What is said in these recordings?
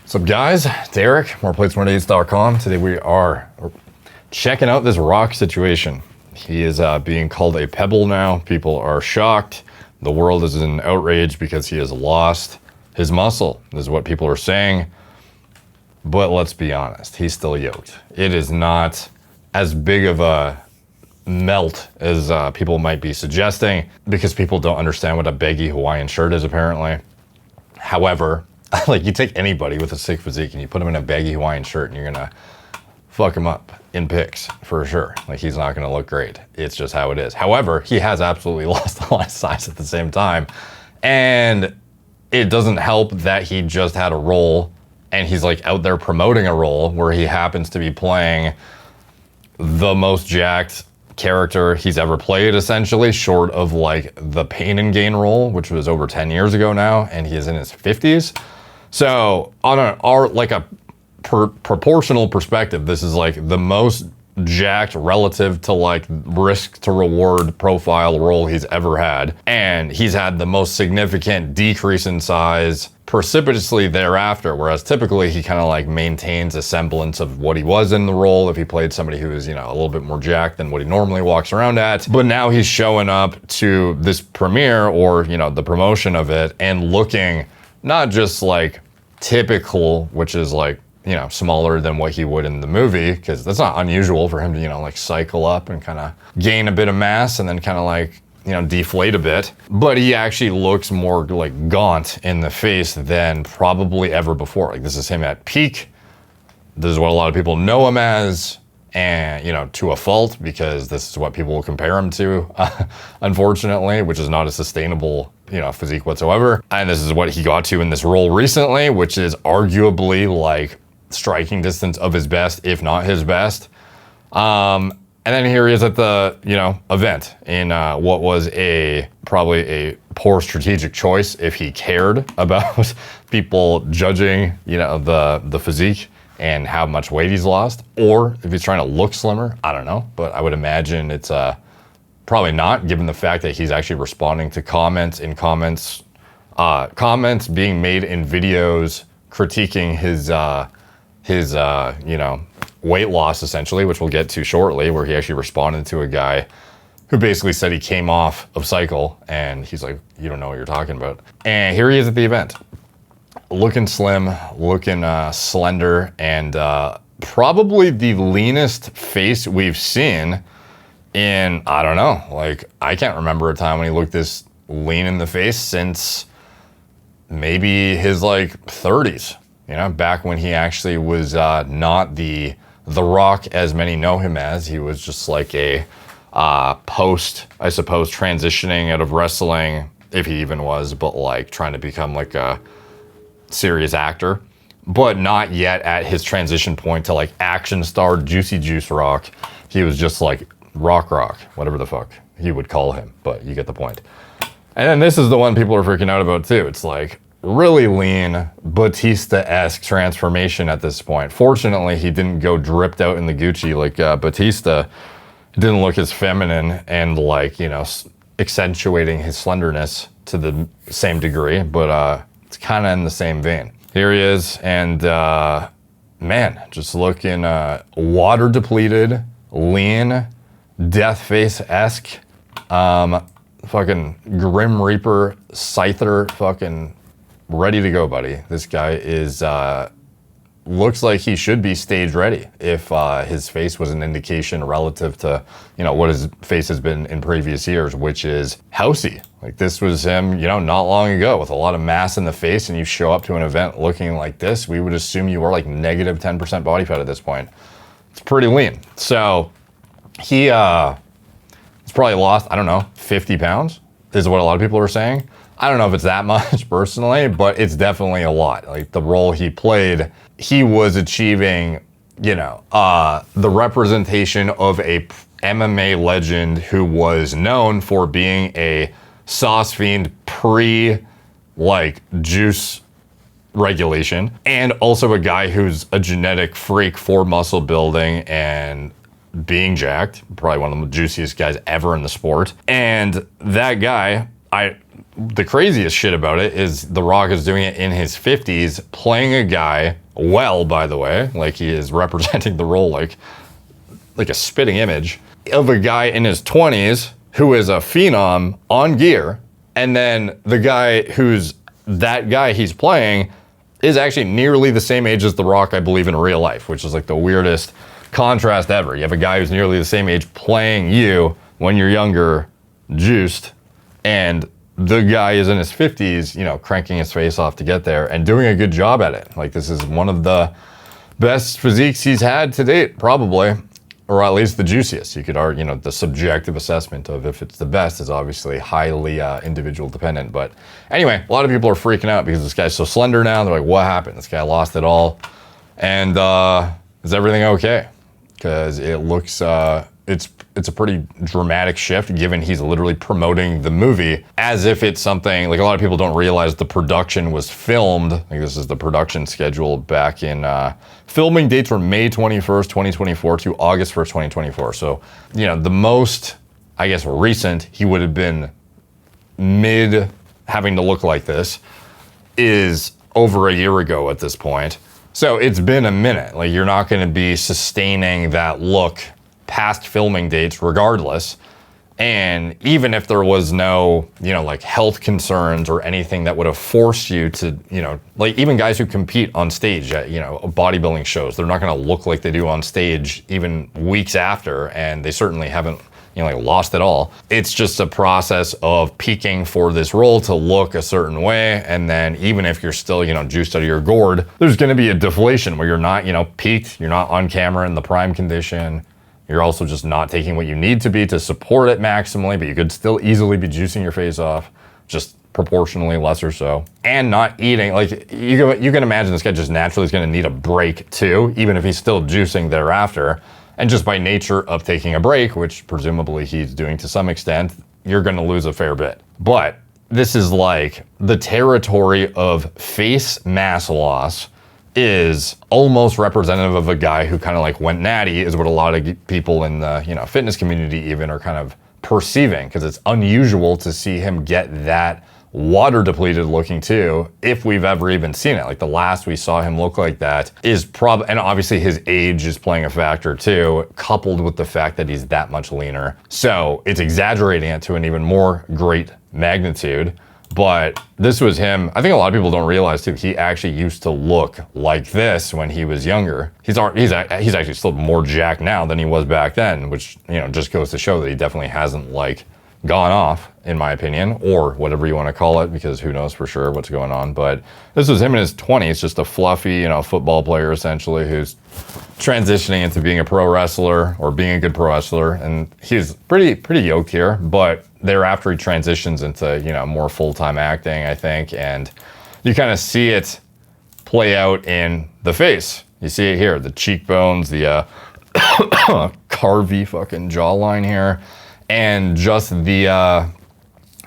What's up, guys? It's Eric, moreplates.com. Today we are checking out this rock situation. He is being called a pebble now. People are shocked. The world is in outrage because he has lost his muscle. This is what people are saying. But let's be honest, he's still yoked. It is not as big of a melt as people might be suggesting, because people don't understand what a baggy Hawaiian shirt is, apparently. However, like, you take anybody with a sick physique and you put him in a baggy Hawaiian shirt and you're gonna fuck him up in pics for sure. Like, he's not gonna look great. It's just how it is. However, he has absolutely lost a lot of size at the same time. And it doesn't help that he just had a role and he's like out there promoting a role where he happens to be playing the most jacked character he's ever played, essentially, short of like the Pain and Gain role, which was over 10 years ago now, and he is in his 50s. So on a proportional perspective, this is like the most jacked relative to like risk to reward profile role he's ever had. And he's had the most significant decrease in size precipitously thereafter, whereas typically he kind of like maintains a semblance of what he was in the role if he played somebody who is, you know, a little bit more jacked than what he normally walks around at. But now he's showing up to this premiere, or, you know, the promotion of it, and looking not just like typical, which is like, you know, smaller than what he would in the movie, because that's not unusual for him to, you know, like cycle up and kind of gain a bit of mass and then kind of like, you know, deflate a bit. But he actually looks more like gaunt in the face than probably ever before. Like, this is him at peak. This is what a lot of people know him as, and, you know, to a fault, because this is what people will compare him to, unfortunately, which is not a sustainable, you know, physique whatsoever. And this is what he got to in this role recently, which is arguably like striking distance of his best, if not his best. And then here he is at the, you know, event in what was probably a poor strategic choice if he cared about people judging, you know, the physique and how much weight he's lost, or if he's trying to look slimmer. I don't know, but I would imagine it's probably not, given the fact that he's actually responding to comments being made in videos critiquing his you know, weight loss, essentially, which we'll get to shortly, where he actually responded to a guy who basically said he came off of cycle, and he's like, you don't know what you're talking about. And here he is at the event, looking slim, looking slender, and probably the leanest face we've seen in, I don't know, like, I can't remember a time when he looked this lean in the face since maybe his like 30s. You know, back when he actually was not the Rock as many know him as. He was just like a post, I suppose, transitioning out of wrestling, if he even was, but like trying to become like a serious actor, but not yet at his transition point to like action star Juicy Juice Rock. He was just like Rock, whatever the fuck he would call him, but you get the point. And then this is the one people are freaking out about too. It's like really lean, Batista-esque transformation at this point. Fortunately, he didn't go dripped out in the Gucci like Batista. It didn't look as feminine and like, you know, accentuating his slenderness to the same degree, but it's kind of in the same vein. Here he is, and man, just looking water depleted, lean, death face-esque, fucking Grim Reaper, Scyther, fucking ready to go, buddy. This guy is, looks like he should be stage ready if his face was an indication relative to, you know, what his face has been in previous years, which is housey. Like, this was him, you know, not long ago with a lot of mass in the face, and you show up to an event looking like this, we would assume you were like negative 10% body fat at this point. It's pretty lean. So he's probably lost, I don't know, 50 pounds is what a lot of people are saying. I don't know if it's that much personally, but it's definitely a lot. Like, the role he played, he was achieving, you know, the representation of a MMA legend who was known for being a sauce fiend like juice regulation, and also a guy who's a genetic freak for muscle building and being jacked, probably one of the juiciest guys ever in the sport. And that guy the craziest shit about it is The Rock is doing it in his 50s, playing a guy well, by the way, like he is representing the role like a spitting image of a guy in his 20s who is a phenom on gear, and then the guy who's that guy he's playing is actually nearly the same age as The Rock, I believe, in real life, which is like the weirdest contrast ever. You have a guy who's nearly the same age playing you when you're younger, juiced, and the guy is in his 50s, you know, cranking his face off to get there and doing a good job at it. Like, this is one of the best physiques he's had to date, probably, or at least the juiciest. You could argue, you know, the subjective assessment of if it's the best is obviously highly individual dependent. But anyway, a lot of people are freaking out because this guy's so slender now. They're like, what happened? This guy lost it all. And is everything okay? Because it looks, it's a pretty dramatic shift, given he's literally promoting the movie as if it's something, like, a lot of people don't realize the production was filmed. Like, this is the production schedule back in, filming dates were May 21st, 2024 to August 1st, 2024. So, you know, the most, I guess, recent he would have been mid having to look like this is over a year ago at this point. So it's been a minute. Like, you're not going to be sustaining that look past filming dates regardless. And even if there was no, you know, like, health concerns or anything that would have forced you to, you know, like, even guys who compete on stage at, you know, bodybuilding shows, they're not going to look like they do on stage even weeks after, and they certainly haven't, you know, like, lost it all. It's just a process of peaking for this role to look a certain way, and then even if you're still, you know, juiced out of your gourd, there's going to be a deflation where you're not, you know, peaked, you're not on camera in the prime condition. You're also just not taking what you need to be to support it maximally, but you could still easily be juicing your face off, just proportionally lesser so. And not eating, like, you can imagine this guy just naturally is going to need a break too, even if he's still juicing thereafter. And just by nature of taking a break, which presumably he's doing to some extent, you're going to lose a fair bit. But this is like the territory of face mass loss is almost representative of a guy who kind of like went natty, is what a lot of people in the, you know, fitness community even are kind of perceiving, because it's unusual to see him get that water depleted looking too, if we've ever even seen it. Like, the last we saw him look like that is probably, and obviously his age is playing a factor too, coupled with the fact that he's that much leaner. So it's exaggerating it to an even more great magnitude. But this was him. I think a lot of people don't realize too, he actually used to look like this when he was younger. He's actually still more jacked now than he was back then, which, you know, just goes to show that he definitely hasn't, like, gone off, in my opinion, or whatever you want to call it, because who knows for sure what's going on. But this was him in his 20s, just a fluffy, you know, football player essentially, who's transitioning into being a pro wrestler, or being a good pro wrestler. And he's pretty yoked here, but thereafter he transitions into, you know, more full-time acting, I think, and you kind of see it play out in the face. You see it here, the cheekbones, the carvy fucking jawline here, and just the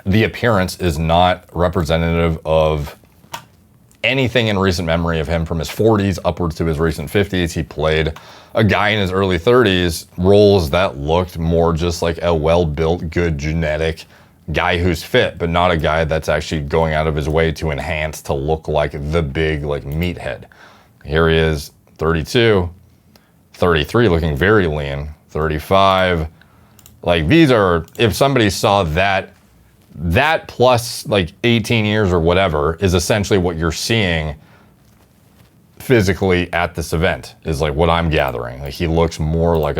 appearance is not representative of anything in recent memory of him from his 40s upwards to his recent 50s. He played a guy in his early 30s, roles that looked more just like a well-built, good genetic guy who's fit, but not a guy that's actually going out of his way to enhance to look like the big, like, meathead. Here he is, 32, 33, looking very lean, 35. Like, these are, if somebody saw that plus like 18 years or whatever is essentially what you're seeing physically at this event, is like what I'm gathering. Like, he looks more like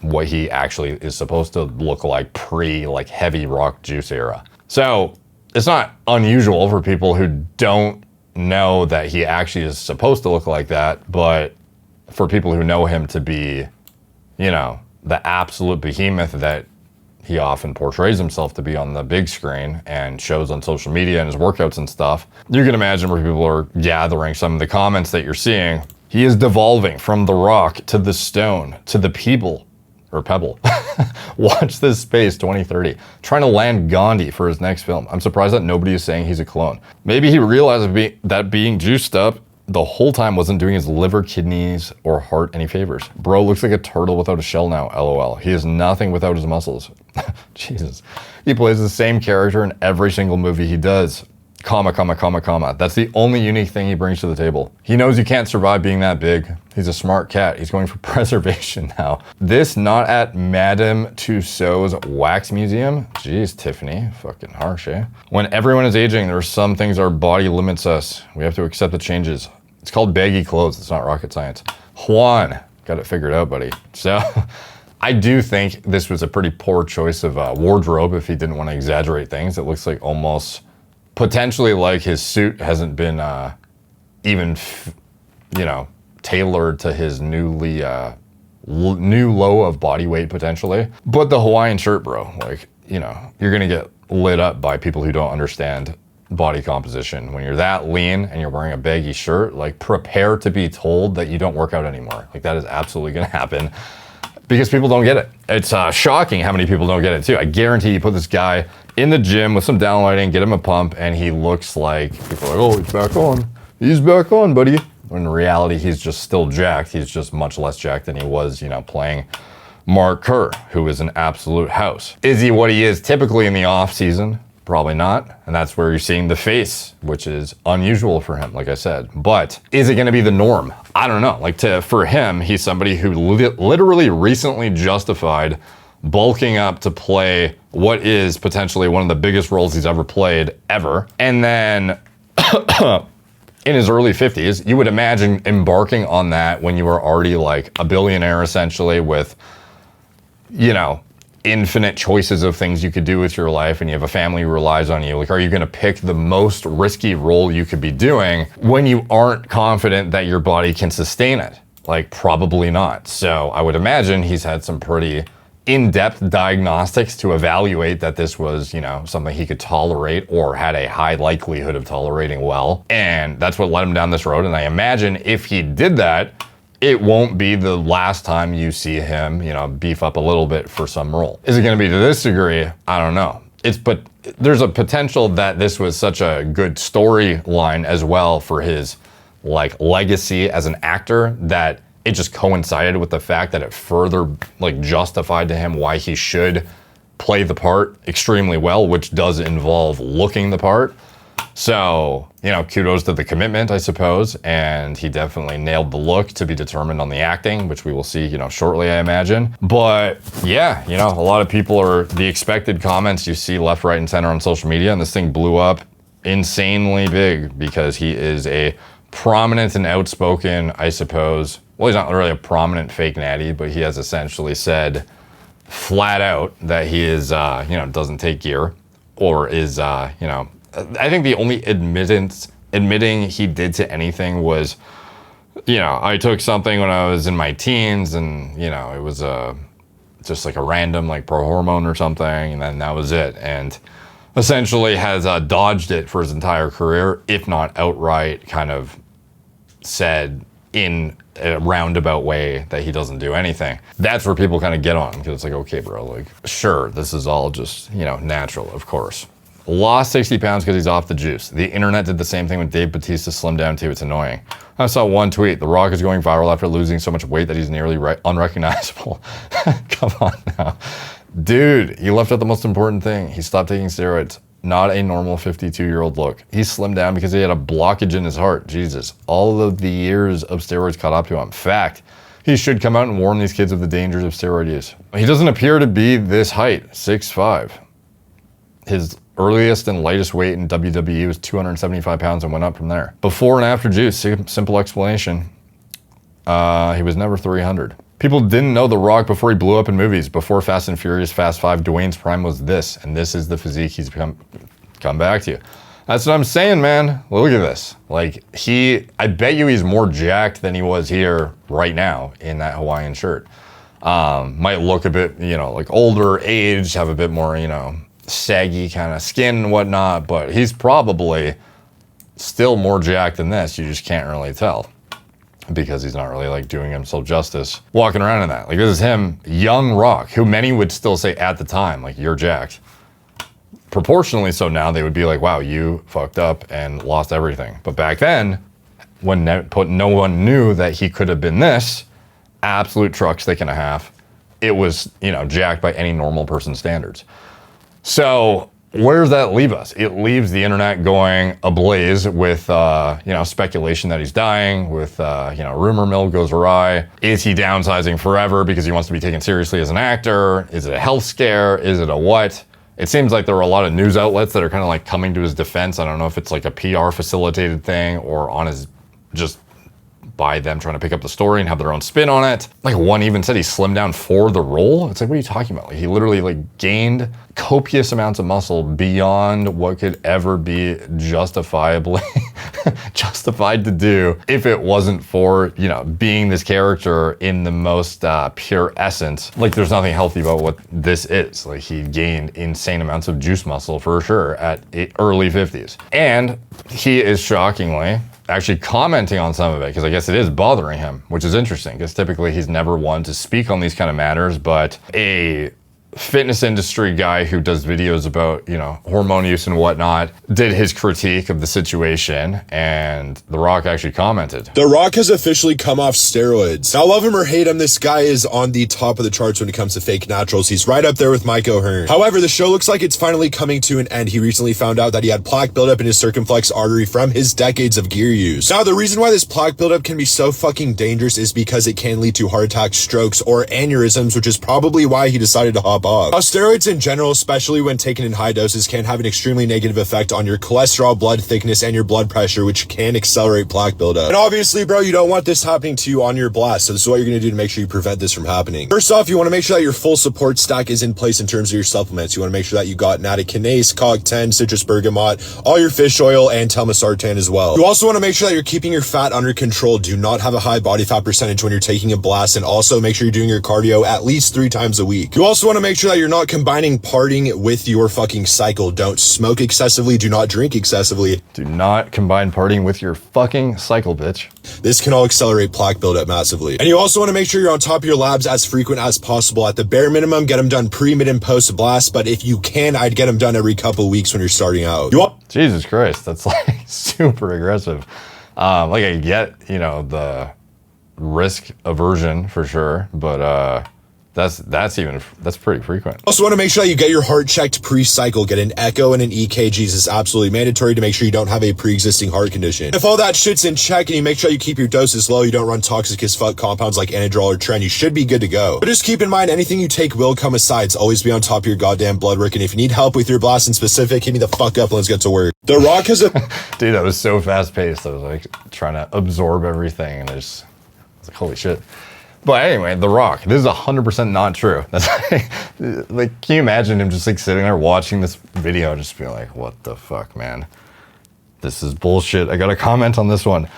what he actually is supposed to look like pre, like, heavy rock juice era. So it's not unusual for people who don't know that he actually is supposed to look like that, but for people who know him to be, you know, the absolute behemoth that he often portrays himself to be on the big screen and shows on social media and his workouts and stuff, you can imagine where people are gathering some of the comments that you're seeing. He is devolving from the rock to the stone to the pebble. Watch this space 2030. Trying to land Gandhi for his next film. I'm surprised that nobody is saying he's a clone. Maybe he realized that being juiced up the whole time wasn't doing his liver, kidneys, or heart any favors. Bro looks like a turtle without a shell now, LOL. He is nothing without his muscles. Jesus. He plays the same character in every single movie he does. Comma, comma, comma, comma. That's the only unique thing he brings to the table. He knows you can't survive being that big. He's a smart cat. He's going for preservation now. This not at Madame Tussauds Wax Museum. Jeez, Tiffany, fucking harsh, eh? When everyone is aging, there are some things our body limits us. We have to accept the changes. It's called baggy clothes. It's not rocket science. Juan, got it figured out, buddy. So I do think this was a pretty poor choice of wardrobe if he didn't want to exaggerate things. It looks like almost potentially like his suit hasn't been even, tailored to his new low of body weight potentially. But the Hawaiian shirt, bro, like, you're gonna get lit up by people who don't understand body composition. When you're that lean and you're wearing a baggy shirt, like, prepare to be told that you don't work out anymore. Like, that is absolutely gonna happen because people don't get it. It's shocking how many people don't get it too. I guarantee you put this guy in the gym with some downlighting, get him a pump, and he looks like, people are like, oh, he's back on. He's back on, buddy. When in reality, he's just still jacked. He's just much less jacked than he was, playing Mark Kerr, who is an absolute house. Is he what he is typically in the off season? Probably not. And that's where you're seeing the face, which is unusual for him, like I said. But is it gonna be the norm? I don't know. For him, he's somebody who literally recently justified bulking up to play what is potentially one of the biggest roles he's ever played, ever. And then in his early 50s, you would imagine embarking on that when you were already like a billionaire, essentially, with, infinite choices of things you could do with your life, and you have a family who relies on you. Like, are you gonna pick the most risky role you could be doing when you aren't confident that your body can sustain it? Like, probably not. So I would imagine he's had some pretty in-depth diagnostics to evaluate that this was, something he could tolerate or had a high likelihood of tolerating well. And that's what led him down this road. And I imagine if he did that, it won't be the last time you see him, beef up a little bit for some role. Is it gonna be to this degree? I don't know. But there's a potential that this was such a good storyline as well for his legacy as an actor that it just coincided with the fact that it further justified to him why he should play the part extremely well, which does involve looking the part. So, kudos to the commitment, I suppose. And he definitely nailed the look, to be determined on the acting, which we will see, shortly, I imagine. But yeah, a lot of people are the expected comments you see left, right, and center on social media. And this thing blew up insanely big because he is a prominent and outspoken, I suppose. Well, he's not really a prominent fake natty, but he has essentially said flat out that he is, doesn't take gear, or is, I think the only admitting he did to anything was, I took something when I was in my teens, and, it was just like a random pro hormone or something, and then that was it. And essentially has dodged it for his entire career, if not outright kind of said in a roundabout way that he doesn't do anything. That's where people kind of get on, because it's like, okay, bro, sure, this is all just, natural, of course. Lost 60 pounds because he's off the juice. The internet did the same thing when Dave Bautista slimmed down too. It's annoying. I saw one tweet. The Rock is going viral after losing so much weight that he's nearly unrecognizable. Come on now. Dude, he left out the most important thing. He stopped taking steroids. Not a normal 52-year-old look. He slimmed down because he had a blockage in his heart. Jesus. All of the years of steroids caught up to him. Fact. He should come out and warn these kids of the dangers of steroid use. He doesn't appear to be this height, 6'5". His earliest and lightest weight in WWE was 275 pounds and went up from there. Before and after juice, simple explanation. He was never 300. People didn't know The Rock before he blew up in movies. Before Fast and Furious, Fast 5, Dwayne's prime was this, and this is the physique he's come back to. That's what I'm saying, man. Look at this. I bet you he's more jacked than he was here right now in that Hawaiian shirt. Might look a bit, older, aged, have a bit more, saggy kind of skin and whatnot, but he's probably still more jacked than this. You just can't really tell because he's not really doing himself justice walking around in that. This is him, young Rock, who many would still say at the time, you're jacked. Proportionally so now, they would be like, wow, you fucked up and lost everything. But back then, when no one knew that he could have been this absolute truck stick and a half. It was, jacked by any normal person's standards. So where does that leave us? It leaves the internet going ablaze with, speculation that he's dying, with, rumor mill goes awry. Is he downsizing forever because he wants to be taken seriously as an actor? Is it a health scare? Is it a what? It seems like there are a lot of news outlets that are kind of like coming to his defense. I don't know if it's like a PR facilitated thing or on his, just by them trying to pick up the story and have their own spin on it. Like one even said he slimmed down for the role. It's like, what are you talking about? Like he literally gained copious amounts of muscle beyond what could ever be justifiably justified to do if it wasn't for, being this character in the most pure essence. Like there's nothing healthy about what this is. Like he gained insane amounts of juice muscle for sure at early 50s. And he is shockingly actually commenting on some of it, because I guess it is bothering him, which is interesting because typically he's never one to speak on these kind of matters, but a fitness industry guy who does videos about, hormone use and whatnot, did his critique of the situation, and The Rock actually commented. The Rock has officially come off steroids. Now, love him or hate him, this guy is on the top of the charts when it comes to fake naturals. He's right up there with Mike O'Hearn. However, the show looks like it's finally coming to an end. He recently found out that he had plaque buildup in his circumflex artery from his decades of gear use. Now, the reason why this plaque buildup can be so fucking dangerous is because it can lead to heart attacks, strokes, or aneurysms, which is probably why he decided to hop off. Now, steroids in general, especially when taken in high doses, can have an extremely negative effect on your cholesterol, blood thickness, and your blood pressure, which can accelerate plaque buildup. And obviously, bro, you don't want this happening to you on your blast, so this is what you're going to do to make sure you prevent this from happening. First off, you want to make sure that your full support stack is in place in terms of your supplements. You want to make sure that you got nattokinase, COG10, citrus bergamot, all your fish oil, and telmisartan as well. You also want to make sure that you're keeping your fat under control. Do not have a high body fat percentage when you're taking a blast, and also make sure you're doing your cardio at least 3 times a week. You also want to make sure that you're not combining partying with your fucking cycle. Don't smoke excessively. Do not drink excessively. Do not combine partying with your fucking cycle, bitch. This can all accelerate plaque buildup massively. And you also want to make sure you're on top of your labs as frequent as possible. At the bare minimum, get them done pre, mid, and post blast. But if you can, I'd get them done every couple weeks when you're starting out. Jesus Christ, that's like super aggressive. I get, the risk aversion for sure, but that's pretty frequent. Also want to make sure that you get your heart checked pre-cycle. Get an echo and an EKGs is absolutely mandatory to make sure you don't have a pre-existing heart condition. If all that shit's in check and you make sure you keep your doses low, you don't run toxic as fuck compounds like Anadrol or Tren, you should be good to go. But just keep in mind, anything you take will come aside. Always be on top of your goddamn blood work. And if you need help with your blast in specific, hit me the fuck up and let's get to work. The Rock has a... Dude, that was so fast paced. I was like trying to absorb everything and I was like, holy shit. But anyway, The Rock, this is 100% not true. That's like, can you imagine him just sitting there watching this video and just being like, what the fuck, man? This is bullshit. I got to comment on this one.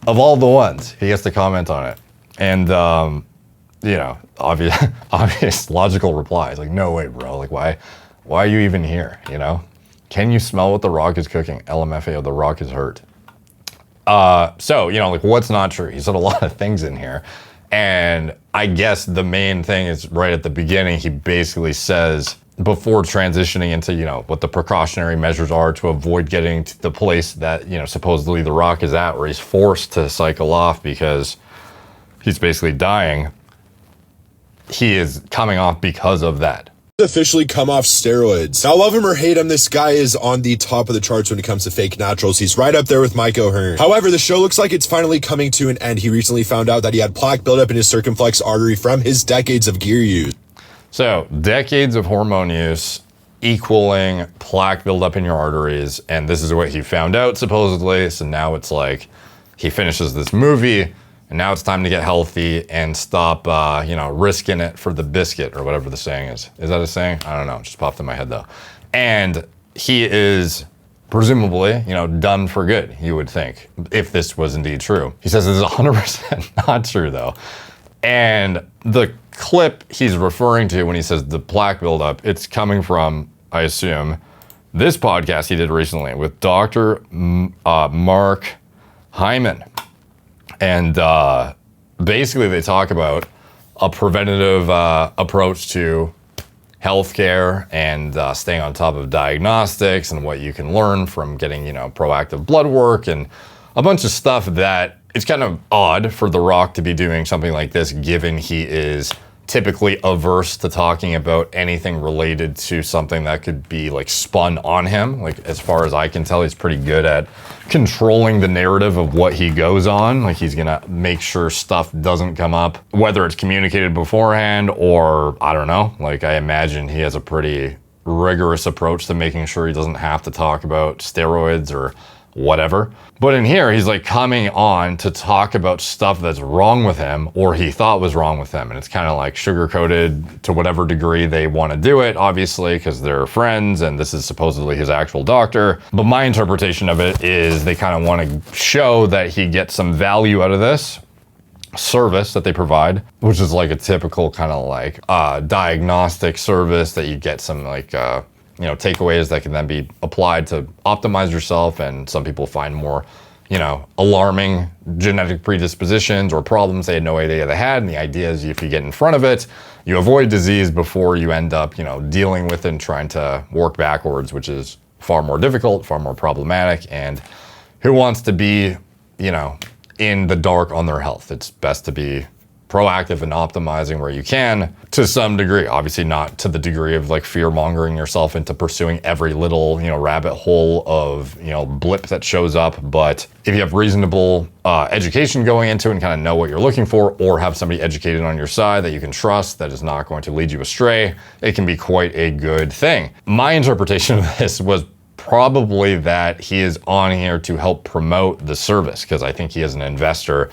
Of all the ones, he has to comment on it. And, obvious logical replies. Like, no way, bro. Like, why are you even here, Can you smell what The Rock is cooking? LMFAO, The Rock is hurt. What's not true? He said a lot of things in here. And I guess the main thing is right at the beginning, he basically says, before transitioning into, what the precautionary measures are to avoid getting to the place that, supposedly The Rock is at, where he's forced to cycle off because he's basically dying. He is coming off because of that. Officially come off steroids. Now, love him or hate him, this guy is on the top of the charts when it comes to fake naturals. He's right up there with Mike O'Hearn. However, the show looks like it's finally coming to an end. He recently found out that he had plaque buildup in his circumflex artery from his decades of gear use. So, decades of hormone use equaling plaque buildup in your arteries, and this is what he found out supposedly. So now it's like he finishes this movie, and now it's time to get healthy and stop, risking it for the biscuit or whatever the saying is. Is that a saying? I don't know. It just popped in my head though. And he is presumably, done for good, you would think, if this was indeed true. He says this is 100% not true though. And the clip he's referring to when he says the plaque buildup, it's coming from, I assume, this podcast he did recently with Dr. Mark Hyman. And basically they talk about a preventative approach to healthcare and staying on top of diagnostics and what you can learn from getting, proactive blood work and a bunch of stuff that it's kind of odd for The Rock to be doing something like this, given he is typically averse to talking about anything related to something that could be like spun on him. Like, as far as I can tell, he's pretty good at controlling the narrative of what he goes on. Like, he's gonna make sure stuff doesn't come up, whether it's communicated beforehand or I don't know. Like, I imagine he has a pretty rigorous approach to making sure he doesn't have to talk about steroids or whatever. But in here, he's like coming on to talk about stuff that's wrong with him or he thought was wrong with him. And it's kind of like sugar-coated to whatever degree they want to do it, obviously, because they're friends and this is supposedly his actual doctor. But my interpretation of it is they kind of want to show that he gets some value out of this service that they provide, which is like a typical kind of like diagnostic service that you get some like takeaways that can then be applied to optimize yourself. And some people find more, alarming genetic predispositions or problems they had no idea they had. And the idea is if you get in front of it, you avoid disease before you end up, dealing with it and trying to work backwards, which is far more difficult, far more problematic. And who wants to be, in the dark on their health? It's best to be proactive and optimizing where you can to some degree. Obviously not to the degree of like fear mongering yourself into pursuing every little, rabbit hole of, blip that shows up. But if you have reasonable education going into it and kind of know what you're looking for, or have somebody educated on your side that you can trust that is not going to lead you astray, it can be quite a good thing. My interpretation of this was probably that he is on here to help promote the service, because I think he is an investor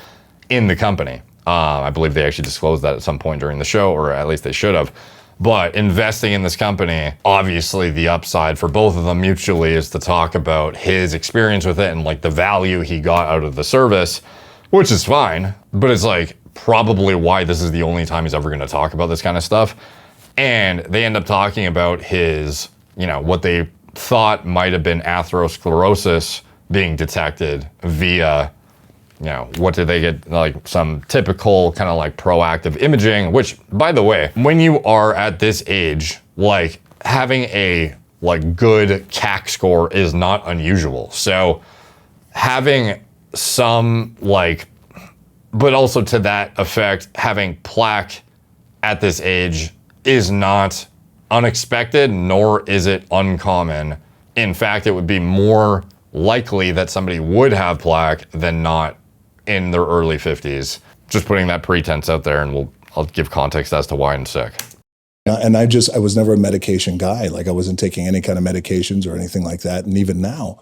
in the company. I believe they actually disclosed that at some point during the show, or at least they should have. But investing in this company, obviously the upside for both of them mutually is to talk about his experience with it and like the value he got out of the service, which is fine. But it's like probably why this is the only time he's ever going to talk about this kind of stuff. And they end up talking about his, what they thought might have been atherosclerosis being detected via what did they get, like some typical kind of like proactive imaging, which by the way, when you are at this age, like having a like good CAC score is not unusual. So having some like, but also to that effect, having plaque at this age is not unexpected, nor is it uncommon. In fact, it would be more likely that somebody would have plaque than not in their early 50s. Just putting that pretense out there, and I'll give context as to why in a sec. And I was never a medication guy. Like I wasn't taking any kind of medications or anything like that. And even now,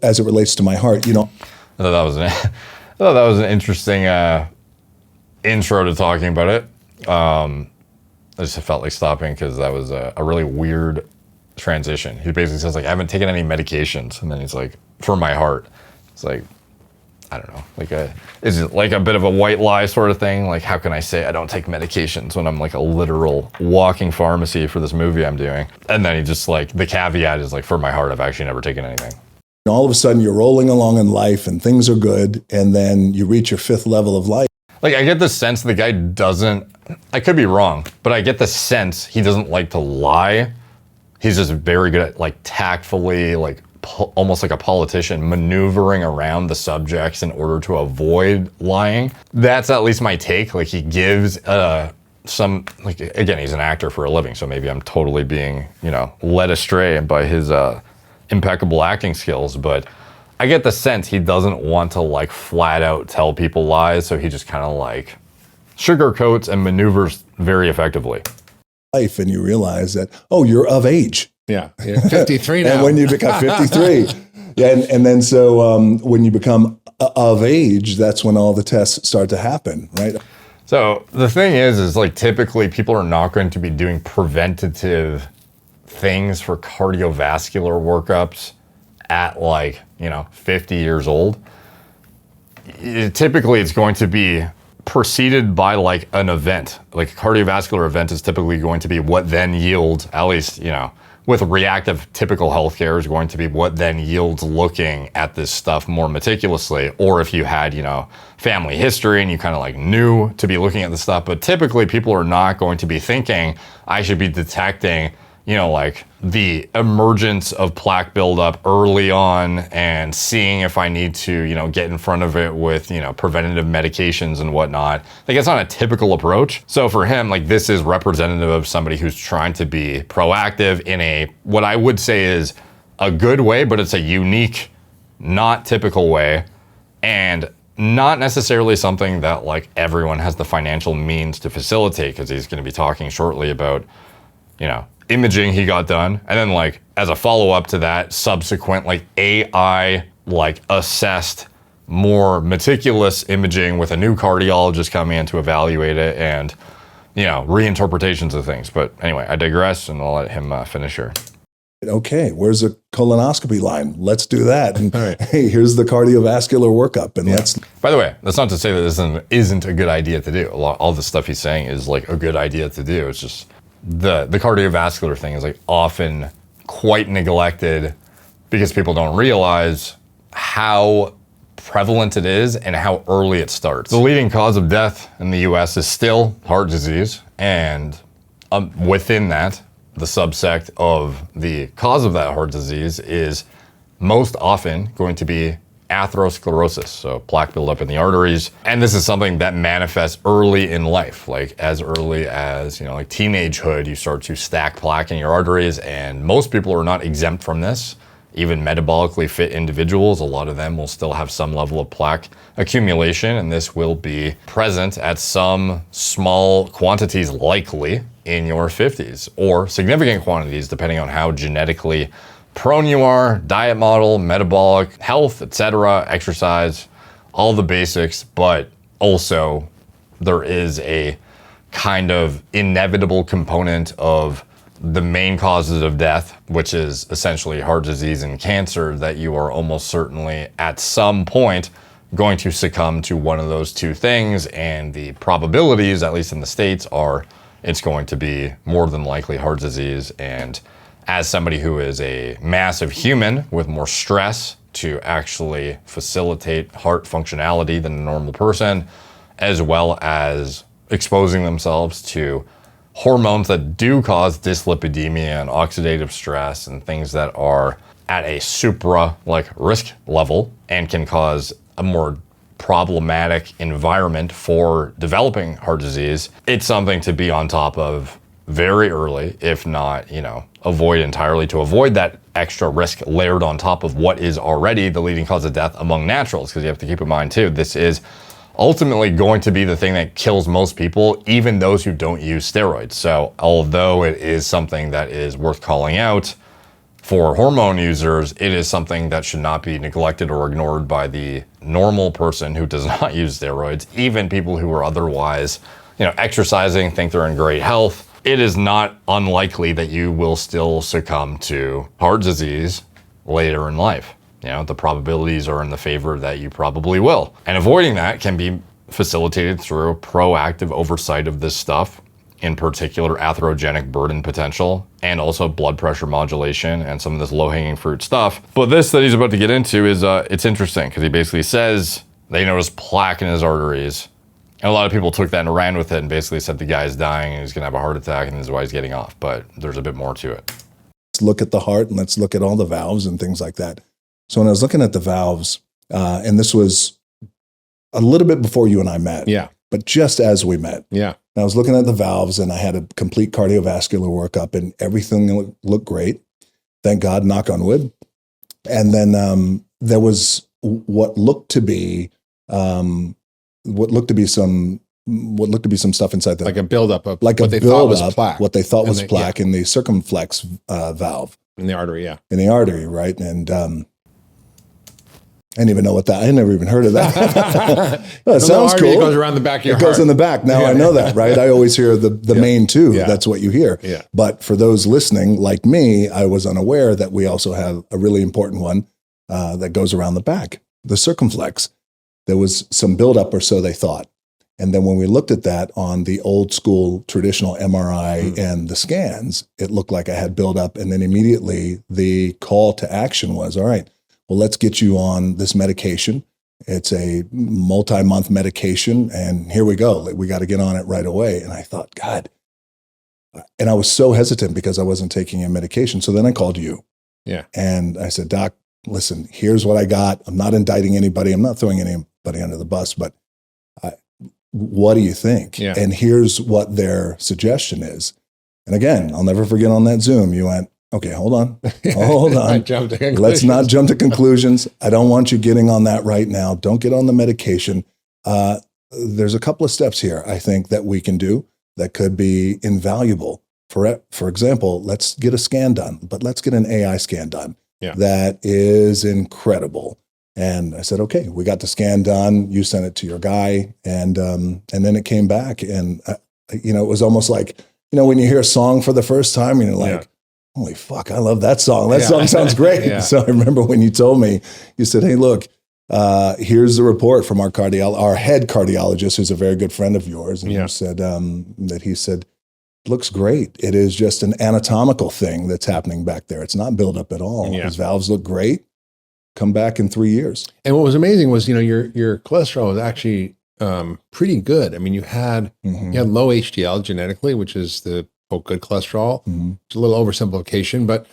as it relates to my heart, I thought that was an interesting intro to talking about it. I just felt like stopping because that was a really weird transition. He basically says like, I haven't taken any medications. And then he's like, for my heart. It's like, I don't know, is it like a bit of a white lie sort of thing? Like, how can I say I don't take medications when I'm like a literal walking pharmacy for this movie I'm doing? And then he just like, the caveat is like, for my heart, I've actually never taken anything. All of a sudden you're rolling along in life and things are good. And then you reach your fifth level of life. Like, I get the sense the guy doesn't, I could be wrong, but I get the sense he doesn't like to lie. He's just very good at like tactfully, like almost like a politician, maneuvering around the subjects in order to avoid lying. That's at least my take. Like he gives some, like, again, he's an actor for a living, so maybe I'm totally being, led astray by his impeccable acting skills, but I get the sense he doesn't want to like flat out tell people lies, so he just kind of like sugarcoats and maneuvers very effectively. Life, and you realize that, oh, you're of age. Yeah, you're 53 now. And when you become 53, and then so when you become of age, that's when all the tests start to happen, right? So the thing is like typically people are not going to be doing preventative things for cardiovascular workups at like, 50 years old. Typically it's going to be preceded by like an event. Like a cardiovascular event is typically going to be what then yields, at least, with reactive typical healthcare, is going to be what then yields looking at this stuff more meticulously. Or if you had, family history and you kind of like knew to be looking at this stuff. But typically people are not going to be thinking I should be detecting, like the emergence of plaque buildup early on and seeing if I need to, get in front of it with, preventative medications and whatnot. Like, it's not a typical approach. So for him, like, this is representative of somebody who's trying to be proactive in what I would say is a good way, but it's a unique, not typical way, and not necessarily something that like everyone has the financial means to facilitate, because he's going to be talking shortly about, imaging he got done. And then like as a follow-up to that, subsequent like AI like assessed more meticulous imaging with a new cardiologist coming in to evaluate it and, reinterpretations of things. But anyway, I digress and I'll let him finish here. Okay, where's the colonoscopy line? Let's do that. And hey, here's the cardiovascular workup. And let's. By the way, that's not to say that this isn't a good idea to do. All the stuff he's saying is like a good idea to do. It's just the cardiovascular thing is like often quite neglected because people don't realize how prevalent it is and how early it starts. The leading cause of death in the US is still heart disease, and within that, the subsect of the cause of that heart disease is most often going to be atherosclerosis, so plaque buildup in the arteries. And this is something that manifests early in life, like as early as, like teenagehood, you start to stack plaque in your arteries, and most people are not exempt from this. Even metabolically fit individuals, a lot of them will still have some level of plaque accumulation, and this will be present at some small quantities likely in your 50s, or significant quantities depending on how genetically prone you are, diet model, metabolic health, etc., exercise, all the basics. But also there is a kind of inevitable component of the main causes of death, which is essentially heart disease and cancer, that you are almost certainly at some point going to succumb to one of those two things. And the probabilities, at least in the States, are it's going to be more than likely heart disease. And as somebody who is a massive human with more stress to actually facilitate heart functionality than a normal person, as well as exposing themselves to hormones that do cause dyslipidemia and oxidative stress and things that are at a supra risk level and can cause a more problematic environment for developing heart disease, it's something to be on top of very early, if not, avoid entirely, to avoid that extra risk layered on top of what is already the leading cause of death among naturals. Because you have to keep in mind too, this is ultimately going to be the thing that kills most people, even those who don't use steroids. So although it is something that is worth calling out for hormone users, it is something that should not be neglected or ignored by the normal person who does not use steroids. Even people who are otherwise, exercising, think they're in great health. It is not unlikely that you will still succumb to heart disease later in life. The probabilities are in the favor that you probably will. And avoiding that can be facilitated through proactive oversight of this stuff, in particular atherogenic burden potential, and also blood pressure modulation and some of this low-hanging fruit stuff. But this that he's about to get into is, it's interesting because he basically says they noticed plaque in his arteries. And a lot of people took that and ran with it and basically said the guy's dying and he's gonna have a heart attack and this is why he's getting off. But there's a bit more to it. Let's look at the heart and let's look at all the valves and things like that. So when I was looking at the valves, and this was a little bit before you and I met, but just as we met, I was looking at the valves and I had a complete cardiovascular workup and everything looked great. Thank God, knock on wood. And then there was what looked to be some stuff inside the, like a buildup of like what a they thought was buildup, plaque. what they thought was plaque in the circumflex valve. In the artery, in the artery, right? And I didn't even know what that. I never even heard of that. It sounds cool. It goes around the back of your heart. It goes in the back. Now I know that, right? I always hear the main two. Yeah. That's what you hear. Yeah. But for those listening, like me, I was unaware that we also have a really important one that goes around the back, the circumflex. There was some buildup, or so they thought. And then when we looked at that on the old school traditional MRI and the scans, it looked like I had buildup. And then immediately the call to action was, all right, well, let's get you on this medication. It's a multi-month medication, and here we go. We got to get on it right away. And I thought, God, And I was so hesitant because I wasn't taking a medication. So then I called you. Yeah. And I said, Doc, listen, here's what I got. I'm not indicting anybody. I'm not throwing anybody under the bus, but what do you think? Yeah. And here's what their suggestion is. And again, I'll never forget on that Zoom, you went, okay, hold on. Let's not jump to conclusions. I don't want you getting on that right now. Don't get on the medication. There's a couple of steps here, I think, that we can do that could be invaluable. For example, let's get a scan done, but let's get an AI scan done. Yeah. That is incredible. And I said, okay, we got the scan done. You sent it to your guy. And then it came back. And, it was almost like, when you hear a song for the first time, and you're like, holy fuck, I love that song. That song sounds great. Yeah. So I remember when you told me, you said, hey, look, here's the report from our head cardiologist, who's a very good friend of yours. And you said that he said, looks great. It is just an anatomical thing that's happening back there. It's not built up at all. Yeah. His valves look great. Come back in 3 years. And what was amazing was, your cholesterol was actually pretty good. I mean, you had low HDL genetically, which is the good cholesterol. It's a little oversimplification, but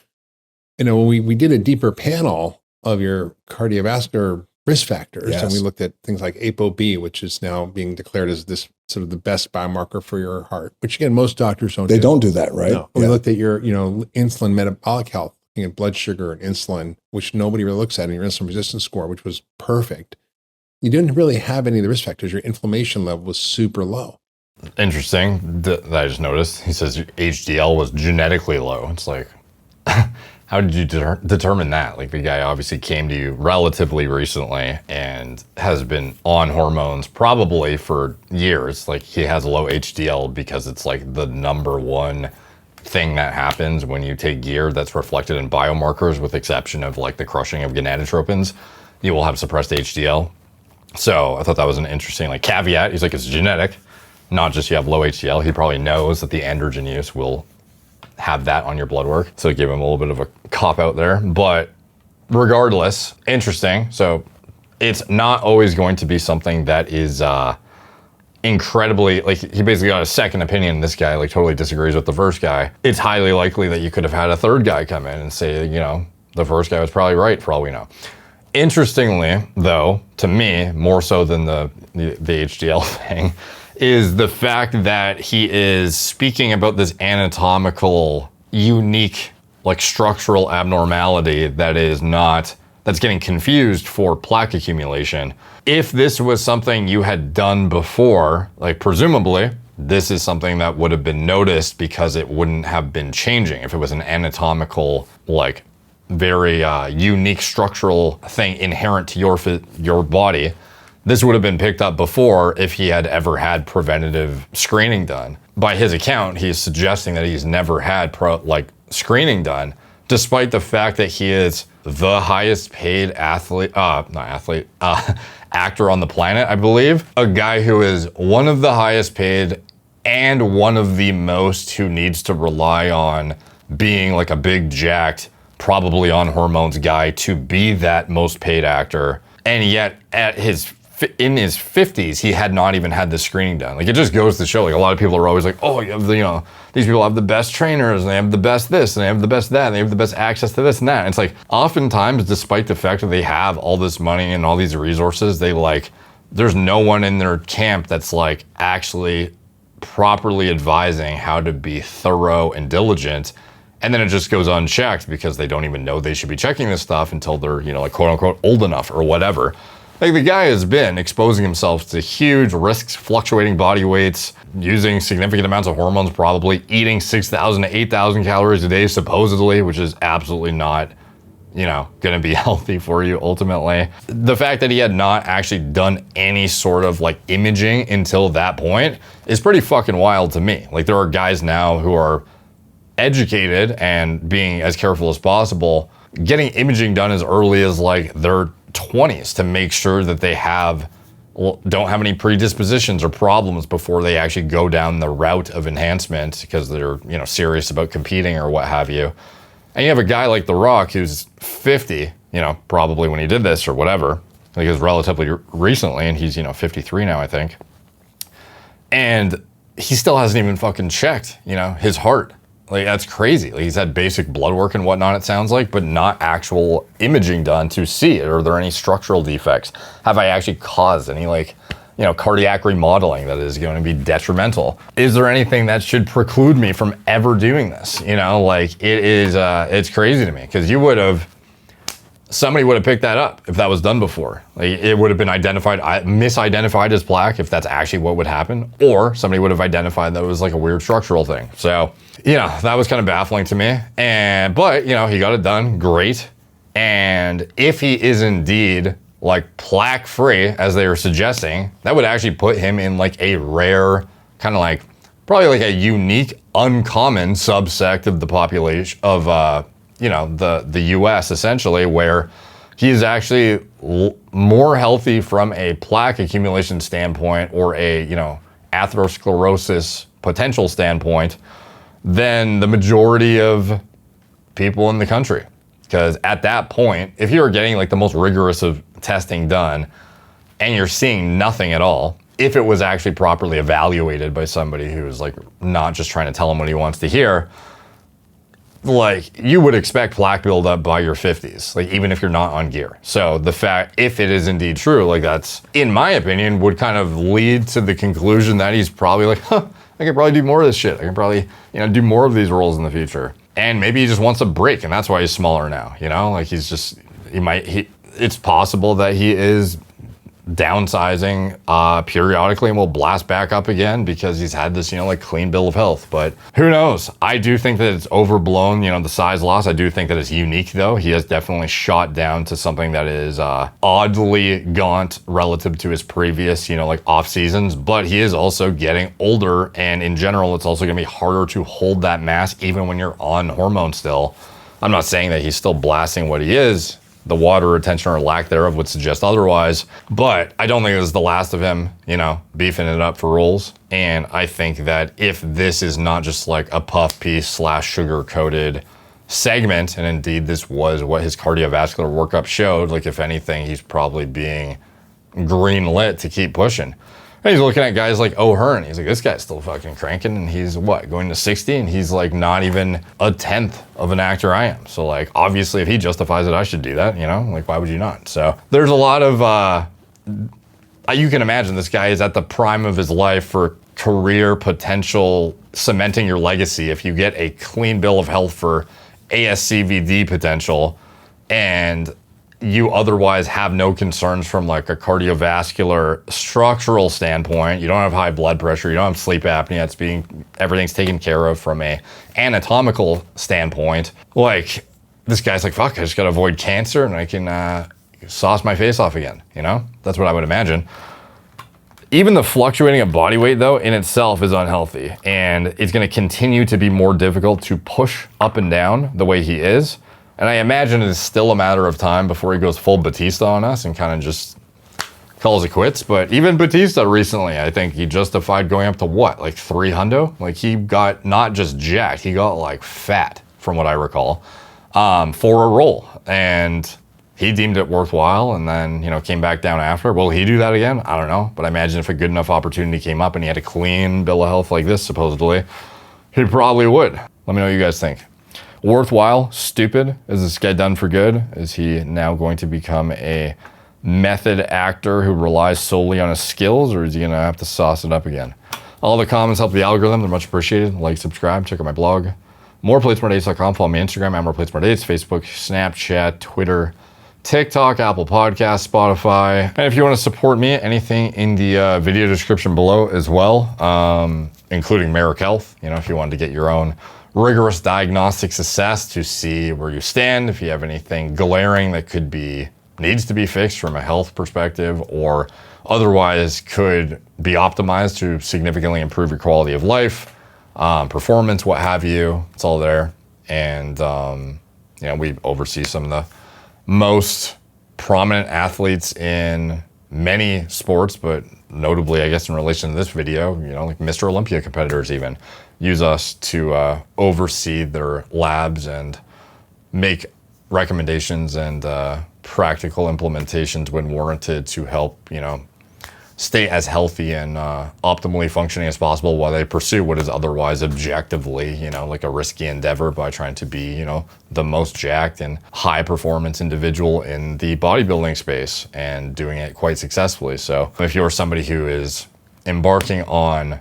when we did a deeper panel of your cardiovascular risk factors, and we looked at things like ApoB, which is now being declared as this sort of the best biomarker for your heart, which again, most doctors don't. They don't do that, right? No. We looked at your, insulin metabolic health, looking at blood sugar and insulin, which nobody really looks at, and your insulin resistance score, which was perfect. You didn't really have any of the risk factors. Your inflammation level was super low. Interesting that I just noticed. He says your HDL was genetically low. It's like, how did you determine that? Like, the guy obviously came to you relatively recently and has been on hormones probably for years. Like, he has low HDL because it's like the number one thing that happens when you take gear that's reflected in biomarkers, with exception of like the crushing of gonadotropins. You will have suppressed HDL. So I thought that was an interesting caveat. He's like, it's genetic, not just you have low HDL. He probably knows that the androgen use will have that on your blood work. So it gave him a little bit of a cop out there. But regardless, interesting. So it's not always going to be something that is incredibly, he basically got a second opinion. This guy totally disagrees with the first guy. It's highly likely that you could have had a third guy come in and say, the first guy was probably right, for all we know. Interestingly, though, to me, more so than the HDL thing, is the fact that he is speaking about this anatomical, unique, structural abnormality that's getting confused for plaque accumulation. If this was something you had done before, presumably, this is something that would have been noticed because it wouldn't have been changing. If it was an anatomical, very unique structural thing inherent to your body, this would have been picked up before if he had ever had preventative screening done. By his account, he's suggesting that he's never had screening done, despite the fact that he is the highest paid actor on the planet, I believe. A guy who is one of the highest paid and one of the most who needs to rely on being a big jacked, probably on hormones guy to be that most paid actor. And yet in his 50s, he had not even had the screening done. It just goes to show, a lot of people are always oh, you have these people have the best trainers, and they have the best this, and they have the best that, and they have the best access to this and that. And it's oftentimes, despite the fact that they have all this money and all these resources, there's no one in their camp that's actually properly advising how to be thorough and diligent. And then it just goes unchecked because they don't even know they should be checking this stuff until they're, quote unquote, old enough or whatever. The guy has been exposing himself to huge risks, fluctuating body weights, using significant amounts of hormones, probably eating 6,000 to 8,000 calories a day, supposedly, which is absolutely not, going to be healthy for you ultimately. The fact that he had not actually done any sort of imaging until that point is pretty fucking wild to me. There are guys now who are educated and being as careful as possible, getting imaging done as early as their 20s to make sure that they don't have any predispositions or problems before they actually go down the route of enhancement because they're serious about competing or what have you. And you have a guy like The Rock who's 50, probably when he did this or whatever. It was relatively recently, and he's 53 now, I think. And he still hasn't even fucking checked, you know, his heart. Like, that's crazy. Like, he's had basic blood work and whatnot, it sounds like, but not actual imaging done to see it. Are there any structural defects? Have I actually caused any, like, you know, cardiac remodeling that is going to be detrimental? Is there anything that should preclude me from ever doing this? You know, like, it is, it's crazy to me, because somebody would have picked that up if that was done before. Like, it would have been misidentified as plaque if that's actually what would happen, or somebody would have identified that it was like a weird structural thing. So, you know, that was kind of baffling to me. But, you know, he got it done, great. And if he is indeed like plaque free, as they were suggesting, that would actually put him in like a rare, kind of like, probably like a unique, uncommon subsect of the population of, you know, the US essentially, where he is actually more healthy from a plaque accumulation standpoint, or a, you know, atherosclerosis potential standpoint, than the majority of people in the country. Because at that point, if you were getting like the most rigorous of testing done and you're seeing nothing at all, if it was actually properly evaluated by somebody who's like not just trying to tell him what he wants to hear, like, you would expect plaque buildup by your 50s, like, even if you're not on gear. So the fact, if it is indeed true, like, that's, in my opinion, would kind of lead to the conclusion that he's probably like, huh, I can probably do more of this shit. I can probably, you know, do more of these roles in the future. And maybe he just wants a break, and that's why he's smaller now, you know? Like, it's possible that he is downsizing periodically and will blast back up again because he's had this, you know, like, clean bill of health. But who knows? I do think that it's overblown, you know, the size loss. I do think that it's unique, though. He has definitely shot down to something that is oddly gaunt relative to his previous, you know, like, off seasons. But he is also getting older, and in general, it's also going to be harder to hold that mass even when you're on hormone still. I'm not saying that he's still blasting what he is. The water retention or lack thereof would suggest otherwise, but I don't think this is the last of him, you know, beefing it up for rolls. And I think that if this is not just like a puff piece / sugar coated segment, and indeed this was what his cardiovascular workup showed, like, if anything, he's probably being green lit to keep pushing. And he's looking at guys like O'Hearn. He's like, this guy's still fucking cranking, and he's what, going to 60, and he's like not even a tenth of an actor I am. So, like, obviously if he justifies it, I should do that, you know? Like, why would you not? So there's a lot of, you can imagine this guy is at the prime of his life for career potential, cementing your legacy if you get a clean bill of health for ASCVD potential, and you otherwise have no concerns from like a cardiovascular structural standpoint. You don't have high blood pressure. You don't have sleep apnea. Everything's taken care of from a anatomical standpoint. Like, this guy's like, fuck, I just gotta avoid cancer and I can sauce my face off again. You know, that's what I would imagine. Even the fluctuating of body weight, though, in itself is unhealthy, and it's going to continue to be more difficult to push up and down the way he is. And I imagine it's still a matter of time before he goes full Batista on us and kind of just calls it quits. But even Batista recently, I think he justified going up to what, like 300? Like, he got not just jacked, he got like fat, from what I recall, for a roll. And he deemed it worthwhile, and then, you know, came back down after. Will he do that again? I don't know. But I imagine if a good enough opportunity came up and he had a clean bill of health like this, supposedly, he probably would. Let me know what you guys think. Worthwhile? Stupid? Is this guy done for good? Is he now going to become a method actor who relies solely on his skills, or is he going to have to sauce it up again? All the comments help the algorithm. They're much appreciated. Like, subscribe, check out my blog. MorePlatesMoreDates.com. Follow me on Instagram at MorePlatesMoreDates, Facebook, Snapchat, Twitter, TikTok, Apple Podcasts, Spotify. And if you want to support me, anything in the video description below as well, including Merrick Health. You know, if you wanted to get your own rigorous diagnostics assessed to see where you stand, if you have anything glaring that needs to be fixed from a health perspective, or otherwise could be optimized to significantly improve your quality of life, performance, what have you. It's all there. And, you know, we oversee some of the most prominent athletes in many sports, but notably, I guess, in relation to this video, you know, like Mr. Olympia competitors even use us to oversee their labs and make recommendations and practical implementations when warranted to help, you know, stay as healthy and optimally functioning as possible while they pursue what is otherwise objectively, you know, like a risky endeavor by trying to be, you know, the most jacked and high performance individual in the bodybuilding space and doing it quite successfully. So if you're somebody who is embarking on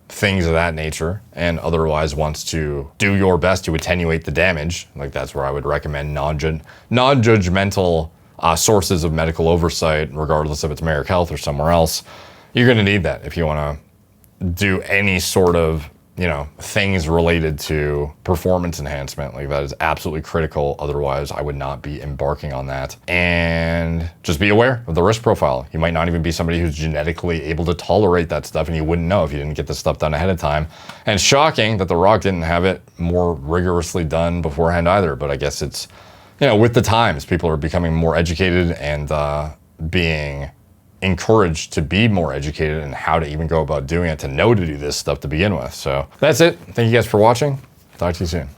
things of that nature and otherwise wants to do your best to attenuate the damage, like that's where I would recommend non-judgmental sources of medical oversight, regardless if it's Merrick Health or somewhere else. You're going to need that if you want to do any sort of, you know, things related to performance enhancement. Like that is absolutely critical. Otherwise, I would not be embarking on that. And just be aware of the risk profile. You might not even be somebody who's genetically able to tolerate that stuff, and you wouldn't know if you didn't get this stuff done ahead of time. And it's shocking that The Rock didn't have it more rigorously done beforehand either. But I guess it's, you know, with the times, people are becoming more educated and being encouraged to be more educated in how to even go about doing it, to know to do this stuff to begin with. So that's it. Thank you guys for watching. Talk to you soon.